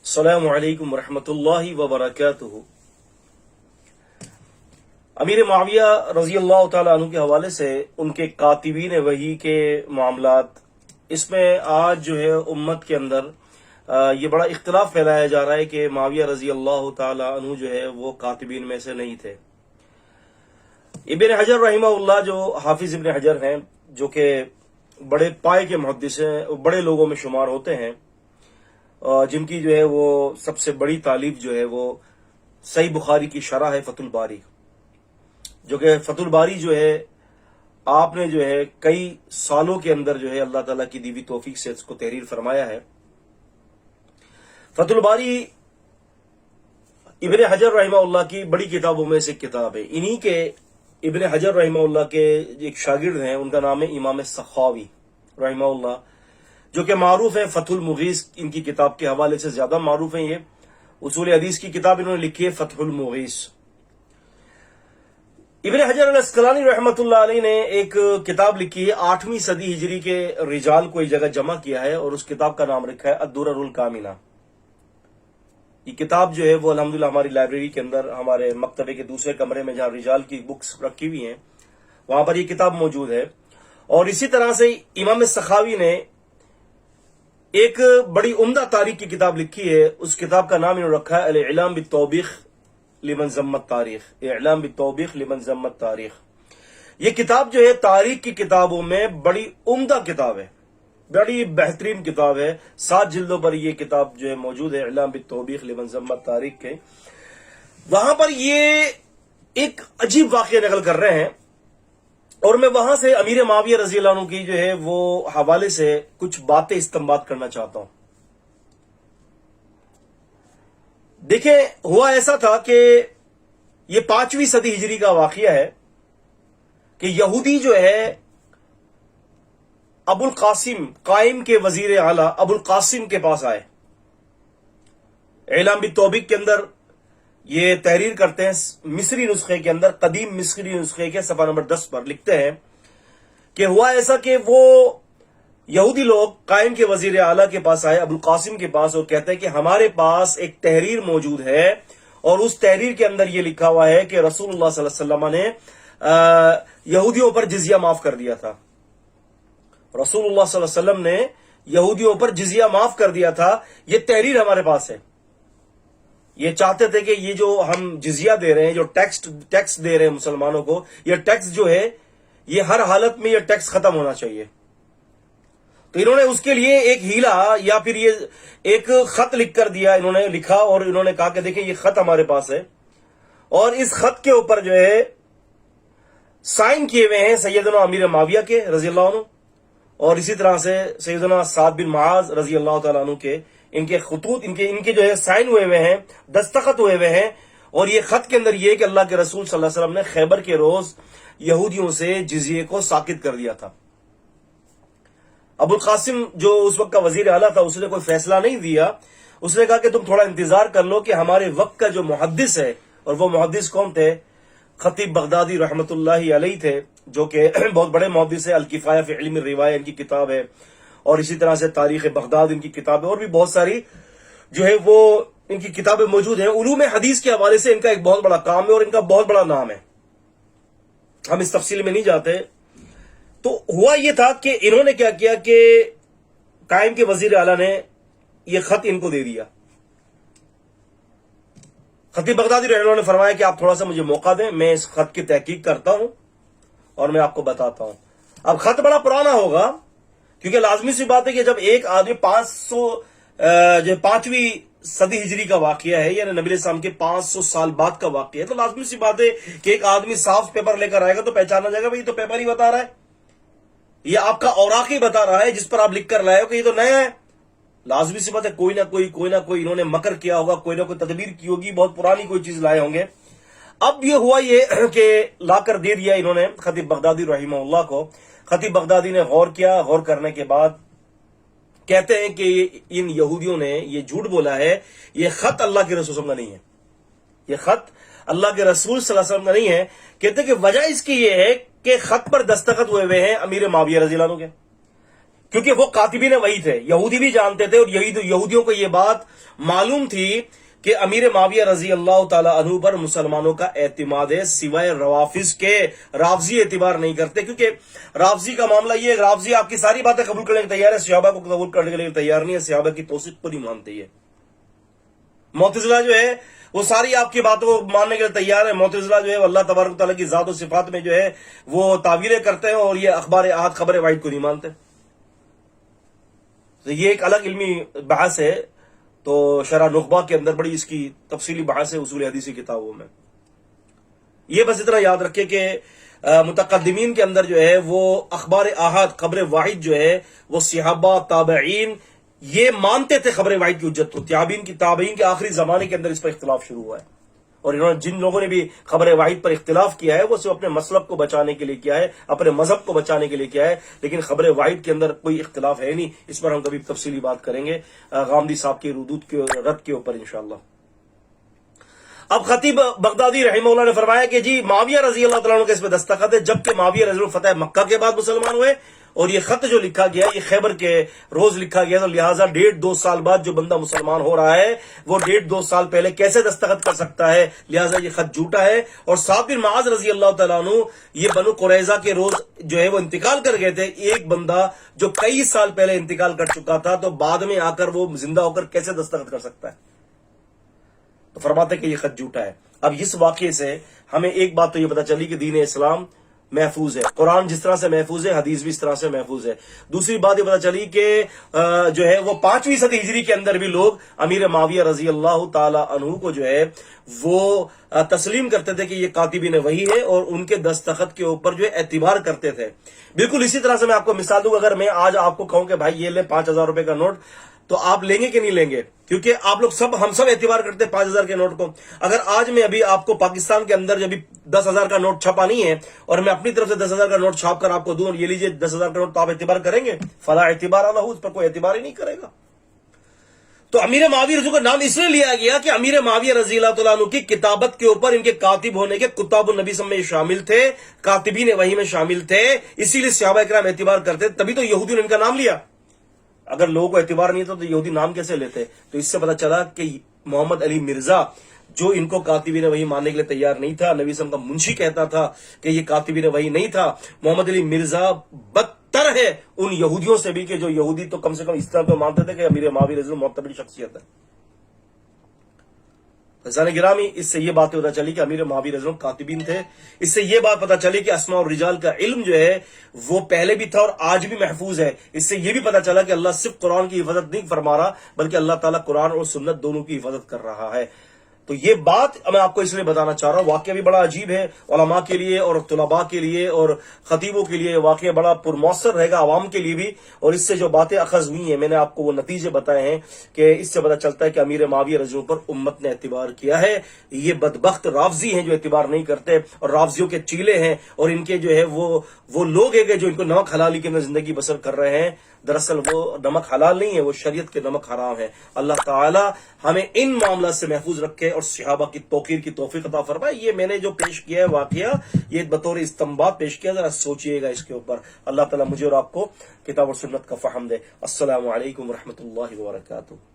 السلام علیکم ورحمۃ اللہ وبرکاتہ۔ امیر معاویہ رضی اللہ تعالیٰ عنہ کے حوالے سے ان کے کاتبین وحی کے معاملات، اس میں آج جو ہے امت کے اندر یہ بڑا اختلاف پھیلایا جا رہا ہے کہ معاویہ رضی اللہ تعالیٰ عنہ جو ہے وہ کاتبین میں سے نہیں تھے۔ ابن حجر رحمہ اللہ، جو حافظ ابن حجر ہیں، جو کہ بڑے پائے کے محدث ہیں، بڑے لوگوں میں شمار ہوتے ہیں، جن کی جو ہے وہ سب سے بڑی تالیف جو ہے وہ صحیح بخاری کی شرح ہے فتح الباری، جو کہ فتح الباری جو ہے آپ نے جو ہے کئی سالوں کے اندر جو ہے اللہ تعالیٰ کی دی ہوئی توفیق سے اس کو تحریر فرمایا ہے۔ فتح الباری ابن حجر رحمہ اللہ کی بڑی کتابوں میں سے ایک کتاب ہے۔ انہی کے ابن حجر رحمہ اللہ کے ایک شاگرد ہیں، ان کا نام ہے امام سخاوی رحمہ اللہ، جو کہ معروف ہے فتح المغیث، ان کی کتاب کے حوالے سے زیادہ معروف ہیں۔ یہ اصول حدیث کی کتاب انہوں نے لکھی ہے فتح المغیث۔ ابن حجر الاسقلانی رحمۃ اللہ علیہ نے ایک کتاب لکھی ہے 8ویں صدی ہجری کے رجال کو ایک جگہ جمع کیا ہے، اور اس کتاب کا نام رکھا ہے الدرر الکامنہ۔ یہ کتاب جو ہے وہ الحمدللہ ہماری لائبریری کے اندر، ہمارے مکتبے کے دوسرے کمرے میں جہاں رجال کی بکس رکھی ہوئی ہیں، وہاں پر یہ کتاب موجود ہے۔ اور اسی طرح سے امام سخاوی نے ایک بڑی عمدہ تاریخ کی کتاب لکھی ہے، اس کتاب کا نام انہوں نے رکھا ہے الاعلام بالتوبیخ لمن ذم التاریخ، اعلام بالتوبیخ لمن ذم التاریخ۔ یہ کتاب جو ہے تاریخ کی کتابوں میں بڑی عمدہ کتاب ہے، بڑی بہترین کتاب ہے۔ 7 جلدوں پر یہ کتاب جو ہے موجود ہے، اعلام بالتوبیخ لمن ذم التاریخ کے۔ وہاں پر یہ ایک عجیب واقعہ نقل کر رہے ہیں، اور میں وہاں سے امیر معاویہ رضی اللہ عنہ کی جو ہے وہ حوالے سے کچھ باتیں استنباط کرنا چاہتا ہوں۔ دیکھیں، ہوا ایسا تھا کہ یہ 5ویں صدی ہجری کا واقعہ ہے کہ یہودی جو ہے ابو القاسم، قائم کے وزیر اعلی ابو القاسم کے پاس آئے۔ اعلام بالتوبیخ کے اندر یہ تحریر کرتے ہیں، مصری نسخے کے اندر، قدیم مصری نسخے کے صفحہ نمبر 10 پر لکھتے ہیں کہ ہوا ایسا کہ وہ یہودی لوگ قائم کے وزیر اعلیٰ کے پاس آئے، ابو القاسم کے پاس، اور کہتے ہیں کہ ہمارے پاس ایک تحریر موجود ہے، اور اس تحریر کے اندر یہ لکھا ہوا ہے کہ رسول اللہ صلی اللہ علیہ وسلم نے یہودیوں پر جزیہ معاف کر دیا تھا۔ رسول اللہ صلی اللہ علیہ وسلم نے یہودیوں پر جزیہ معاف کر دیا تھا، یہ تحریر ہمارے پاس ہے۔ یہ چاہتے تھے کہ یہ جو ہم جزیہ دے رہے ہیں، جو ٹیکس دے رہے ہیں مسلمانوں کو، یہ ٹیکس جو ہے یہ ہر حالت میں یہ ٹیکس ختم ہونا چاہیے۔ تو انہوں نے اس کے لیے ایک ہیلا یا پھر یہ ایک خط لکھ کر دیا، انہوں نے لکھا اور انہوں نے کہا کہ دیکھیں یہ خط ہمارے پاس ہے، اور اس خط کے اوپر جو ہے سائن کیے ہوئے ہیں سیدنا امیر معاویہ کے رضی اللہ عنہ، اور اسی طرح سے سیدنا سعد بن معاذ رضی اللہ تعالیٰ عنہ کے، ان کے خطوط، ان کے جو ہے سائن ہوئے ہوئے ہیں، دستخط ہوئے ہوئے ہیں۔ اور یہ خط کے اندر یہ کہ اللہ کے رسول صلی اللہ علیہ وسلم نے خیبر کے روز یہودیوں سے جزیے کو ساقط کر دیا تھا۔ ابو القاسم جو اس وقت کا وزیر اعلیٰ تھا، اس نے کوئی فیصلہ نہیں دیا، اس نے کہا کہ تم تھوڑا انتظار کر لو کہ ہمارے وقت کا جو محدث ہے، اور وہ محدث کون تھے؟ خطیب بغدادی رحمۃ اللہ علیہ تھے، جو کہ بہت بڑے محدث ہے، الکفایہ فی علم الروایہ ان کی کتاب ہے، اور اسی طرح سے تاریخ بغداد ان کی کتاب ہے، اور بھی بہت ساری جو ہے وہ ان کی کتابیں موجود ہیں۔ علوم حدیث کے حوالے سے ان کا ایک بہت بڑا کام ہے، اور ان کا بہت بڑا نام ہے، ہم اس تفصیل میں نہیں جاتے۔ تو ہوا یہ تھا کہ انہوں نے کیا کیا کہ قائم کے وزیر اعلیٰ نے یہ خط ان کو دے دیا۔ خطیب بغدادی رحمہ اللہ نے فرمایا کہ آپ تھوڑا سا مجھے موقع دیں، میں اس خط کی تحقیق کرتا ہوں اور میں آپ کو بتاتا ہوں۔ اب خط بڑا پرانا ہوگا، کیونکہ لازمی سی بات ہے کہ جب ایک آدمی 5ویں صدی ہجری کا واقعہ ہے، یعنی نبی علیہ السلام کے 500 سال بعد کا واقعہ ہے، تو لازمی سی بات ہے کہ ایک آدمی صاف پیپر لے کر آئے گا تو پہچانا جائے گا بھائی یہ تو پیپر ہی بتا رہا ہے، یہ آپ کا اوراق ہی بتا رہا ہے جس پر آپ لکھ کر لائے ہو کہ یہ تو نیا ہے۔ لازمی سی بات ہے کوئی نہ کوئی انہوں نے مکر کیا ہوگا، کوئی نہ کوئی تدبیر کی ہوگی، بہت پرانی کوئی چیز لائے ہوں گے۔ اب یہ ہوا یہ کہ لا کر دے دیا انہوں نے خطیب بغدادی رحمہ اللہ کو۔ خطیب بغدادی نے غور کیا، غور کرنے کے بعد کہتے ہیں کہ ان یہودیوں نے یہ جھوٹ بولا ہے، یہ خط اللہ کے رسول صلی اللہ علیہ وسلم کا نہیں ہے، یہ خط اللہ کے رسول صلی اللہ علیہ وسلم کا نہیں ہے۔ کہتے ہیں کہ وجہ اس کی یہ ہے کہ خط پر دستخط ہوئے ہوئے ہیں امیر معاویہ رضی اللہ عنہ کے، کیونکہ وہ کاتبین وحی تھے، یہودی بھی جانتے تھے، اور یہودیوں کو یہ بات معلوم تھی کہ امیر معاویہ رضی اللہ تعالی عنہ پر مسلمانوں کا اعتماد ہے سوائے روافظ کے۔ رافضی اعتبار نہیں کرتے، کیونکہ رافضی کا معاملہ یہ ہے، رافضی آپ کی ساری باتیں قبول کرنے کے تیار ہے، صحابہ کو قبول کرنے کے لیے تیار نہیں ہے، صحابہ کی توثیق کو نہیں مانتے ہے۔ معتزلہ جو ہے وہ ساری آپ کی باتوں کو ماننے کے لیے تیار ہے، معتزلہ جو ہے وہ اللہ تبارک و تعالیٰ کی ذات و صفات میں جو ہے وہ تعویلیں کرتے ہیں، اور یہ اخبار احاد خبر واحد کو نہیں مانتے۔ تو یہ ایک الگ علمی بحث ہے، تو شرح نخبہ کے اندر بڑی اس کی تفصیلی بحث ہے اصول حدیثی کتابوں میں۔ یہ بس اتنا یاد رکھے کہ متقدمین کے اندر جو ہے وہ اخبار احاد خبر واحد جو ہے وہ صحابہ تابعین یہ مانتے تھے خبر واحد کی حجت، تو تابعین کے آخری زمانے کے اندر اس پر اختلاف شروع ہوا ہے، اور انہوں نے جن لوگوں نے بھی خبر واحد پر اختلاف کیا ہے وہ صرف اپنے مسلک کو بچانے کے لیے کیا ہے، اپنے مذہب کو بچانے کے لیے کیا ہے، لیکن خبر واحد کے اندر کوئی اختلاف ہے نہیں۔ اس پر ہم کبھی تفصیلی بات کریں گے غامدی صاحب کے ردود کے رد کے اوپر انشاءاللہ۔ اب خطیب بغدادی رحمہ اللہ نے فرمایا کہ جی معاویہ رضی اللہ تعالیٰ عنہ کے اس پہ دستخط ہے، جبکہ معاویہ رضی اللہ فتح مکہ کے بعد مسلمان ہوئے، اور یہ خط جو لکھا گیا یہ خیبر کے روز لکھا گیا، تو لہٰذا 1.5-2 سال بعد جو بندہ مسلمان ہو رہا ہے وہ 1.5-2 سال پہلے کیسے دستخط کر سکتا ہے، لہٰذا یہ خط جھوٹا ہے۔ اور سعد بن معاذ رضی اللہ تعالیٰ عنہ یہ بنو قریظہ کے روز جو ہے وہ انتقال کر گئے تھے، ایک بندہ جو کئی سال پہلے انتقال کر چکا تھا تو بعد میں آ کر وہ زندہ ہو کر کیسے دستخط کر سکتا ہے؟ تو فرماتے کہ یہ خط جھوٹا ہے۔ اب اس واقعے سے ہمیں ایک بات تو یہ پتہ چلی کہ دین اسلام محفوظ ہے، قرآن جس طرح سے محفوظ ہے حدیث بھی اس طرح سے محفوظ ہے۔ دوسری بات یہ پتہ چلی کہ جو ہے وہ 5ویں صدی ہجری کے اندر بھی لوگ امیر معاویہ رضی اللہ تعالی عنہ کو جو ہے وہ تسلیم کرتے تھے کہ یہ کاتبین وحی ہے، اور ان کے دستخط کے اوپر جو ہے اعتبار کرتے تھے۔ بالکل اسی طرح سے میں آپ کو مثال دوں، اگر میں آج آپ کو کہوں کہ بھائی یہ لے 5,000 روپے کا نوٹ، تو آپ لیں گے کہ نہیں لیں گے؟ کیونکہ آپ لوگ ہم سب اعتبار کرتے ہیں 5,000 کے نوٹ کو۔ اگر آج میں ابھی آپ کو پاکستان کے اندر جب 10,000 کا نوٹ چھپا نہیں ہے اور میں اپنی طرف سے 10,000 کا نوٹ چھاپ کر آپ کو دوں اور یہ لیجیے 10,000 کا نوٹ، تو آپ اعتبار کریں گے؟ فلا اعتبار اللہ، اس پر کوئی اعتبار ہی نہیں کرے گا۔ تو امیر معاویہ رضی کا نام اس لیے لیا گیا کہ امیر معاویہ رضی اللہ تعالیٰ عنہ کی کتابت کے اوپر ان کے کاتب ہونے کے کتاب النبی صلی اللہ علیہ وسلم میں شامل تھے، کاتبین وحی میں شامل تھے، اسی لیے صحابہ کرام اعتبار کرتے، تبھی تو یہودیوں نے ان کا نام لیا۔ اگر لوگوں کو اعتبار نہیں تھا تو یہودی نام کیسے لیتے؟ تو اس سے پتہ چلا کہ محمد علی مرزا جو ان کو کاتبین وحی ماننے کے لیے تیار نہیں تھا، نبی صلی اللہ علیہ وسلم کا منشی کہتا تھا کہ یہ کاتبین وحی نہیں تھا، محمد علی مرزا بدتر ہے ان یہودیوں سے بھی، کہ جو یہودی تو کم سے کم اس طرح تو مانتے تھے کہ امیر معاویہ رضی اللہ معتبر شخصیت ہے۔ عزیزان گرامی، اس سے یہ بات پتہ چلی کہ امیر معاویہ رضی اللہ کاتبین تھے۔ اس سے یہ بات پتہ چلی کہ اسماء الرجال کا علم جو ہے وہ پہلے بھی تھا اور آج بھی محفوظ ہے۔ اس سے یہ بھی پتہ چلا کہ اللہ صرف قرآن کی حفاظت نہیں فرما رہا، بلکہ اللہ تعالیٰ قرآن اور سنت دونوں کی حفاظت کر رہا ہے۔ تو یہ بات میں آپ کو اس لیے بتانا چاہ رہا ہوں، واقعہ بھی بڑا عجیب ہے علماء کے لیے اور طلباء کے لیے اور خطیبوں کے لیے، واقعہ بڑا پرمؤثر رہے گا عوام کے لیے بھی، اور اس سے جو باتیں اخذ ہوئی ہیں میں نے آپ کو وہ نتیجے بتائے ہیں کہ اس سے پتہ چلتا ہے کہ امیر معاویہ رضی اللہ عنہ پر امت نے اعتبار کیا ہے۔ یہ بدبخت رافضی ہیں جو اعتبار نہیں کرتے، اور رافضیوں کے چیلے ہیں، اور ان کے جو ہے وہ لوگ ہیں کہ جو ان کو نمک حلالی کے اندر زندگی بسر کر رہے ہیں، دراصل وہ نمک حلال نہیں ہے، وہ شریعت کے نمک حرام ہے۔ اللہ تعالی ہمیں ان معاملات سے محفوظ رکھے اور صحابہ کی توقیر کی توفیق عطا فرمائے۔ یہ میں نے جو پیش کیا ہے واقعہ، یہ بطور استنباط پیش کیا، ذرا سوچئے گا اس کے اوپر۔ اللہ تعالی مجھے اور آپ کو کتاب اور سنت کا فہم دے۔ السلام علیکم ورحمۃ اللہ وبرکاتہ۔